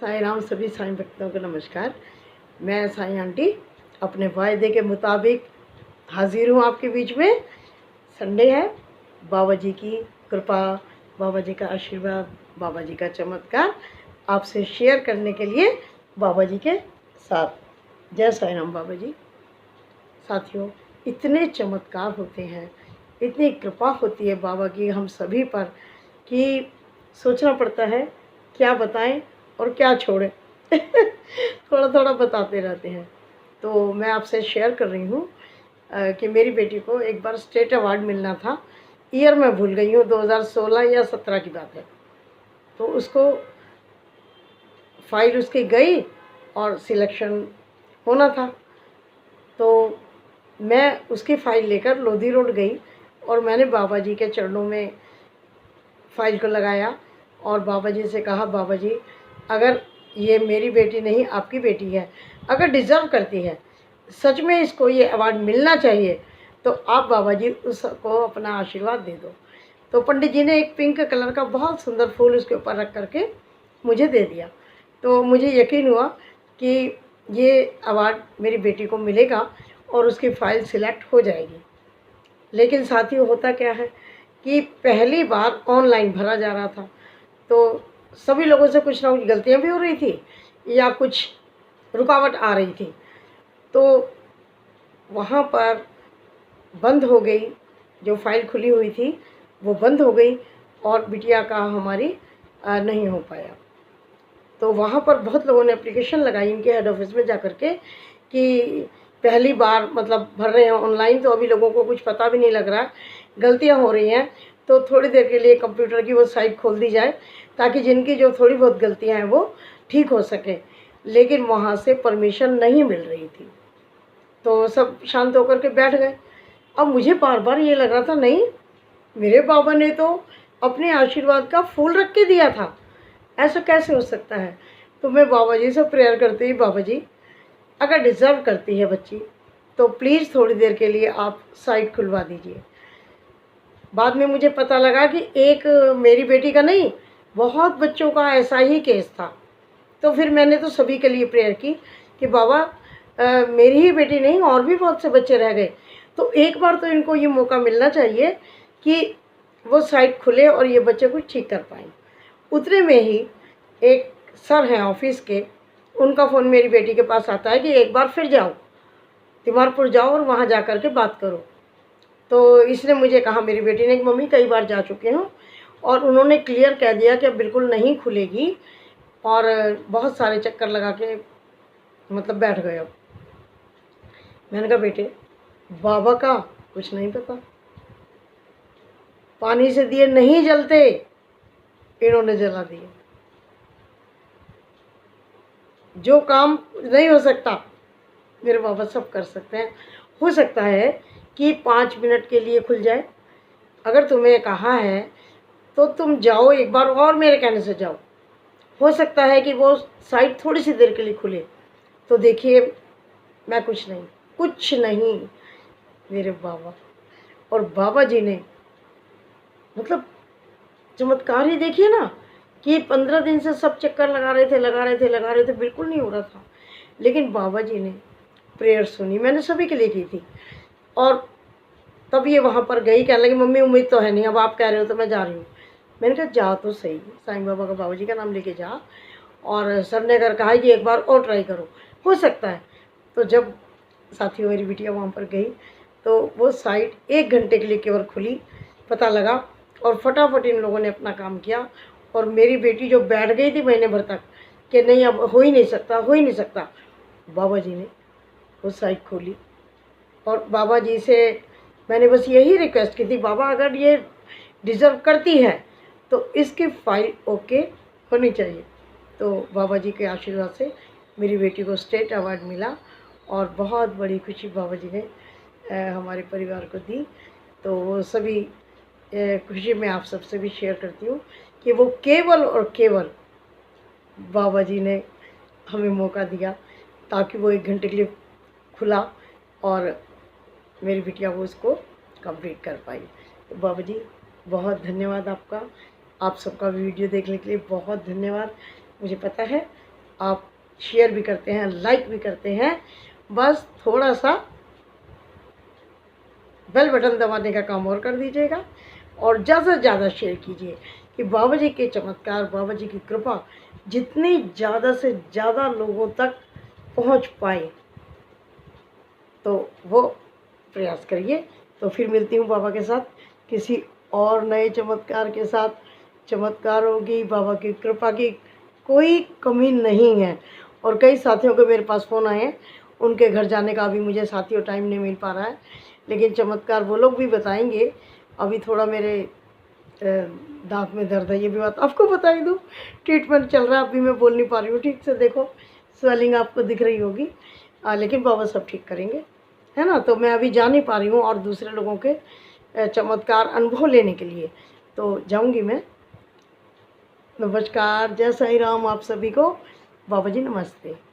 साईं राम सभी साईं भक्तों को नमस्कार। मैं साईं आंटी अपने वायदे के मुताबिक हाजिर हूँ आपके बीच में। संडे है, बाबा जी की कृपा, बाबा जी का आशीर्वाद, बाबा जी का चमत्कार आपसे शेयर करने के लिए बाबा जी के साथ। जय साईं राम बाबा जी। साथियों, इतने चमत्कार होते हैं, इतनी कृपा होती है बाबा की हम सभी पर कि सोचना पड़ता है क्या बताएं और क्या छोड़ें। थोड़ा थोड़ा बताते रहते हैं। तो मैं आपसे शेयर कर रही हूँ कि मेरी बेटी को एक बार स्टेट अवार्ड मिलना था। ईयर मैं भूल गई हूँ, 2016 या 17 की बात है। तो उसको फाइल उसकी गई और सिलेक्शन होना था। तो मैं उसकी फ़ाइल लेकर लोधी रोड गई और मैंने बाबा जी के चरणों में फ़ाइल को लगाया और बाबा जी से कहा, बाबा जी अगर ये मेरी बेटी नहीं आपकी बेटी है, अगर डिज़र्व करती है, सच में इसको ये अवार्ड मिलना चाहिए, तो आप बाबा जी उसको अपना आशीर्वाद दे दो। तो पंडित जी ने एक पिंक कलर का बहुत सुंदर फूल उसके ऊपर रख करके मुझे दे दिया। तो मुझे यकीन हुआ कि ये अवार्ड मेरी बेटी को मिलेगा और उसकी फ़ाइल सिलेक्ट हो जाएगी। लेकिन साथियों, होता क्या है कि पहली बार ऑनलाइन भरा जा रहा था, तो सभी लोगों से कुछ ना कुछ गलतियाँ भी हो रही थी या कुछ रुकावट आ रही थी। तो वहाँ पर बंद हो गई, जो फ़ाइल खुली हुई थी वो बंद हो गई और बिटिया का हमारी नहीं हो पाया। तो वहाँ पर बहुत लोगों ने एप्लीकेशन लगाई इनके हेड ऑफिस में जा कर के कि पहली बार मतलब भर रहे हैं ऑनलाइन, तो अभी लोगों को कुछ पता भी नहीं लग रहा है, गलतियाँ हो रही हैं, तो थोड़ी देर के लिए कंप्यूटर की वो साइट खोल दी जाए ताकि जिनकी जो थोड़ी बहुत गलतियाँ हैं वो ठीक हो सके। लेकिन वहाँ से परमिशन नहीं मिल रही थी, तो सब शांत होकर के बैठ गए। अब मुझे बार बार ये लग रहा था, नहीं, मेरे बाबा ने तो अपने आशीर्वाद का फूल रख के दिया था, ऐसा कैसे हो सकता है। तो मैं बाबा जी से प्रेयर करती हुई, बाबा जी अगर डिज़र्व करती है बच्ची तो प्लीज़ थोड़ी देर के लिए आप साइट खुलवा दीजिए। बाद में मुझे पता लगा कि एक मेरी बेटी का नहीं, बहुत बच्चों का ऐसा ही केस था। तो फिर मैंने तो सभी के लिए प्रेयर की कि बाबा मेरी ही बेटी नहीं, और भी बहुत से बच्चे रह गए, तो एक बार तो इनको ये मौका मिलना चाहिए कि वो साइट खुले और ये बच्चे कुछ ठीक कर पाएँ। उतने में ही एक सर हैं ऑफिस के, उनका फ़ोन मेरी बेटी के पास आता है कि एक बार फिर जाओ, तिमारपुर जाओ और वहाँ जा कर के बात करो। तो इसने मुझे कहा, मेरी बेटी ने, कि मम्मी कई बार जा चुके हूँ और उन्होंने क्लियर कह दिया कि अब बिल्कुल नहीं खुलेगी, और बहुत सारे चक्कर लगा के मतलब बैठ गए। अब मैंने कहा, बेटे बाबा का कुछ नहीं पता, पानी से दिए नहीं जलते, इन्होंने जला दिए। जो काम नहीं हो सकता मेरे बाबा सब कर सकते हैं। हो सकता है कि 5 मिनट के लिए खुल जाए। अगर तुम्हें कहा है तो तुम जाओ एक बार और, मेरे कहने से जाओ, हो सकता है कि वो साइट थोड़ी सी देर के लिए खुले। तो देखिए, मैं कुछ नहीं मेरे बाबा, और बाबा जी ने मतलब चमत्कार ही देखिए ना कि 15 दिन से सब चक्कर लगा रहे थे, बिल्कुल नहीं हो रहा था। लेकिन बाबा जी ने प्रेयर सुनी, मैंने सभी के लिए की थी, और तब ये वहाँ पर गई, कहने लगी, मम्मी उम्मीद तो है नहीं, अब आप कह रहे हो तो मैं जा रही हूँ। मैंने कहा, जा तो सही, साईं बाबा का, बाबा जी का नाम लेके जा। और सर ने अगर कहा कि एक बार और ट्राई करो, हो सकता है। तो जब साथियों मेरी बिटिया वहाँ पर गई तो वो साइट 1 घंटे के लिए केवल खुली, पता लगा, और फटाफट इन लोगों ने अपना काम किया। और मेरी बेटी जो बैठ गई थी महीने भर तक कि नहीं अब हो ही नहीं सकता, बाबा जी ने वो साइट खोली। और बाबा जी से मैंने बस यही रिक्वेस्ट की थी, बाबा अगर ये डिज़र्व करती है तो इसकी फ़ाइल ओके होनी चाहिए। तो बाबा जी के आशीर्वाद से मेरी बेटी को स्टेट अवार्ड मिला और बहुत बड़ी खुशी बाबा जी ने हमारे परिवार को दी। तो वो सभी खुशी मैं आप सबसे भी शेयर करती हूँ कि वो केवल और केवल बाबा जी ने हमें मौका दिया ताकि वो 1 घंटे के लिए खुला और मेरी बिटिया वो उसको कंप्लीट कर पाई। तो बाबा जी बहुत धन्यवाद आपका, आप सबका वीडियो देखने के लिए बहुत धन्यवाद। मुझे पता है आप शेयर भी करते हैं, लाइक भी करते हैं, बस थोड़ा सा बेल बटन दबाने का काम और कर दीजिएगा और ज़्यादा से ज़्यादा शेयर कीजिए कि बाबा जी के चमत्कार, बाबा जी की कृपा जितनी ज़्यादा से ज़्यादा लोगों तक पहुंच पाए, तो वो प्रयास करिए। तो फिर मिलती हूँ बाबा के साथ किसी और नए चमत्कार के साथ। चमत्कारों की, बाबा की कृपा की कोई कमी नहीं है। और कई साथियों के मेरे पास फ़ोन आए हैं, उनके घर जाने का अभी मुझे साथियों टाइम नहीं मिल पा रहा है, लेकिन चमत्कार वो लोग भी बताएंगे। अभी थोड़ा मेरे दांत में दर्द है, ये भी बात आपको बता ही दूँ। ट्रीटमेंट चल रहा है, अभी मैं बोल नहीं पा रही हूँ ठीक से, देखो स्वेलिंग आपको दिख रही होगी, लेकिन बाबा सब ठीक करेंगे, है ना। तो मैं अभी जा नहीं पा रही हूँ और दूसरे लोगों के चमत्कार अनुभव लेने के लिए, तो जाऊँगी मैं। नमस्कार, जय साईं राम आप सभी को। बाबा जी नमस्ते।